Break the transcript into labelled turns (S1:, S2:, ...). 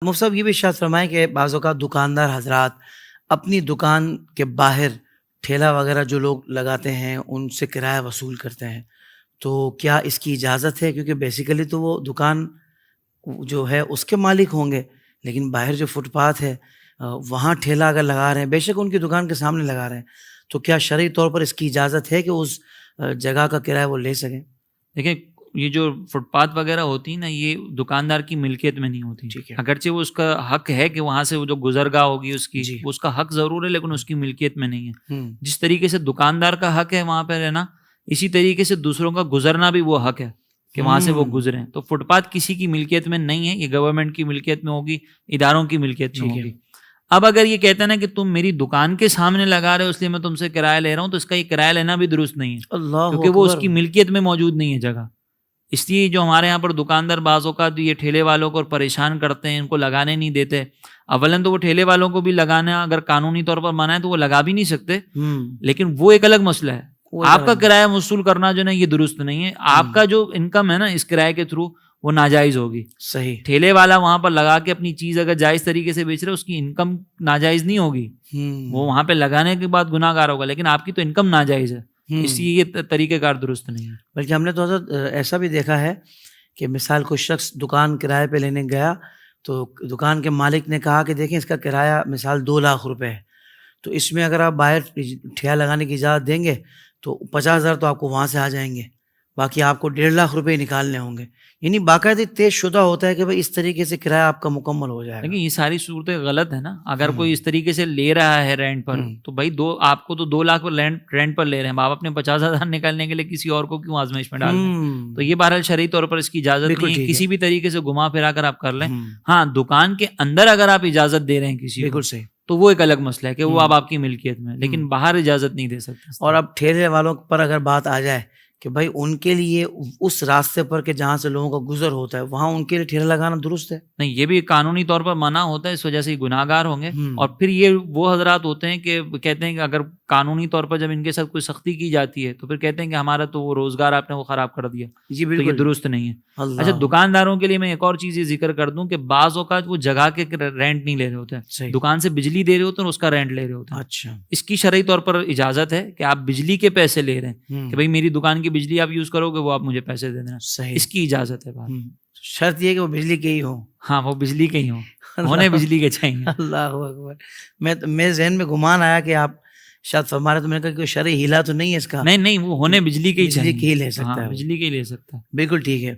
S1: مفتی صاحب یہ بھی ارشاد فرمائیں کہ بعض اوقات دکاندار حضرات اپنی دکان کے باہر ٹھیلا وغیرہ جو لوگ لگاتے ہیں ان سے کرایہ وصول کرتے ہیں، تو کیا اس کی اجازت ہے؟ کیونکہ بیسیکلی تو وہ دکان جو ہے اس کے مالک ہوں گے، لیکن باہر جو فٹ پاتھ ہے وہاں ٹھیلا اگر لگا رہے ہیں، بے شک ان کی دکان کے سامنے لگا رہے ہیں، تو کیا شرعی طور پر اس کی اجازت ہے کہ اس جگہ کا کرایہ وہ لے سکیں؟
S2: دیکھیں، یہ جو فٹ پاتھ وغیرہ ہوتی ہیں نا، یہ دکاندار کی ملکیت میں نہیں ہوتی.
S1: ٹھیک ہے.
S2: اگرچہ وہ اس کا حق ہے کہ وہاں سے وہ جو گزرگاہ ہوگی اس کی،
S1: جی.
S2: وہ اس کا حق ضرور ہے، لیکن اس کی ملکیت میں نہیں ہے.
S1: ہوں.
S2: جس طریقے سے دکاندار کا حق ہے وہاں پہ رہنا، اسی طریقے سے دوسروں کا گزرنا بھی وہ حق ہے کہ وہاں سے وہ گزریں. تو فٹ پاتھ کسی کی ملکیت میں نہیں ہے، یہ گورنمنٹ کی ملکیت میں ہوگی، اداروں کی ملکیت میں ہوگی. اب اگر یہ کہتے ہیں نا کہ تم میری دکان کے سامنے لگا رہے ہو اس لیے میں تم سے کرایہ لے رہا ہوں، تو اس کا یہ کرایہ لینا بھی درست نہیں ہے،
S1: اللہ
S2: کیونکہ وہ اس کی ملکیت میں موجود نہیں ہے جگہ. اس لیے جو ہمارے یہاں پر دکاندار بعض اوقات یہ ٹھیلے والوں کو پریشان کرتے ہیں، ان کو لگانے نہیں دیتے. اولاً تو وہ ٹھیلے والوں کو بھی لگانا اگر قانونی طور پر منع ہے تو وہ لگا بھی نہیں سکتے، لیکن وہ ایک الگ مسئلہ ہے. آپ کا کرایہ وصول کرنا جو نا یہ درست نہیں ہے. آپ کا جو انکم ہے نا اس کرایہ کے تھرو وہ ناجائز ہوگی.
S1: صحیح.
S2: ٹھیلے والا وہاں پر لگا کے اپنی چیز اگر جائز طریقے سے بیچ رہے اس کی انکم ناجائز نہیں ہوگی، وہ وہاں پہ لگانے کے بعد گناہ گار ہوگا، لیکن آپ کی تو انکم ناجائز ہے، اس لیے یہ طریقہ کار درست نہیں ہے.
S1: بلکہ ہم نے تو حضرت ایسا بھی دیکھا ہے کہ مثال کوئی شخص دکان کرائے پہ لینے گیا تو دکان کے مالک نے کہا کہ دیکھیں اس کا کرایہ مثال 2 لاکھ روپے ہے، تو اس میں اگر آپ باہر ٹھیلا لگانے کی اجازت دیں گے تو 50,000 تو آپ کو وہاں سے آ جائیں گے، باقی آپ کو 1.5 لاکھ روپے نکالنے ہوں گے. یعنی باقاعدہ طے شدہ ہوتا ہے کہ بھائی اس طریقے سے کرایہ آپ کا مکمل ہو جائے گا.
S2: لیکن یہ ساری صورتیں غلط ہے نا. اگر کوئی اس طریقے سے لے رہا ہے رینٹ پر تو بھائی آپ کو تو 2 لاکھ پر رینٹ پر لے رہے ہیں، آپ اپنے 50,000 نکالنے کے لیے کسی اور کو کیوں آزمائش میں ڈال رہے ہیں؟ تو یہ بہرحال شرعی طور پر اس کی اجازت نہیں ہے. کسی بھی طریقے سے گھما پھرا کر آپ کر لیں. ہاں، دکان کے اندر اگر آپ اجازت دے رہے ہیں کسی کو، بالکل صحیح، تو وہ ایک الگ مسئلہ ہے کہ وہ اب آپ کی ملکیت میں، لیکن باہر اجازت نہیں دے سکتے.
S1: اور اب ٹھیلے والوں پر اگر بات آ جائے کہ بھائی ان کے لیے اس راستے پر کہ جہاں سے لوگوں کا گزر ہوتا ہے وہاں ان کے لیے ٹھیلا لگانا درست ہے؟
S2: نہیں، یہ بھی قانونی طور پر منع ہوتا ہے، اس وجہ سے گناہ گار ہوں گے. اور پھر یہ وہ حضرات ہوتے ہیں کہ کہتے ہیں کہ اگر قانونی طور پر جب ان کے ساتھ کوئی سختی کی جاتی ہے تو پھر کہتے ہیں کہ ہمارا تو وہ روزگار آپ نے وہ خراب کر دیا.
S1: جی
S2: تو
S1: بالکل،
S2: یہ درست نہیں ہے. اچھا، دکانداروں کے لیے میں ایک اور چیز یہ ذکر کر دوں کہ بعض اوقات وہ جگہ کے رینٹ نہیں لے رہے ہوتے ہیں، دکان سے بجلی دے رہے ہوتے ہیں اور اس کا رینٹ لے رہے ہوتے ہیں.
S1: اچھا،
S2: اس کی شرعی طور پر اجازت ہے کہ آپ بجلی کے پیسے لے رہے ہیں کہ بھائی میری دکان کی بجلی آپ یوز کرو گے، وہ آپ مجھے پیسے دے دینا. اس کی اجازت ہے. بات
S1: شرط یہ کہ وہ بجلی کے ہی ہوں.
S2: ہاں، وہ بجلی کے ہی ہوں، ہونے بجلی کے چاہیے.
S1: اللہ اکبر. میرے ذہن میں گمان آیا کہ آپ شاید فرما رہے، تو میں نے کہا کہ شرعی ہیلا تو نہیں ہے اس کا.
S2: نہیں، وہ ہونے بجلی کے ہی چاہیے.
S1: بجلی کے ہی لے سکتا ہے،
S2: بجلی کے ہی لے سکتا ہے.
S1: بالکل ٹھیک ہے.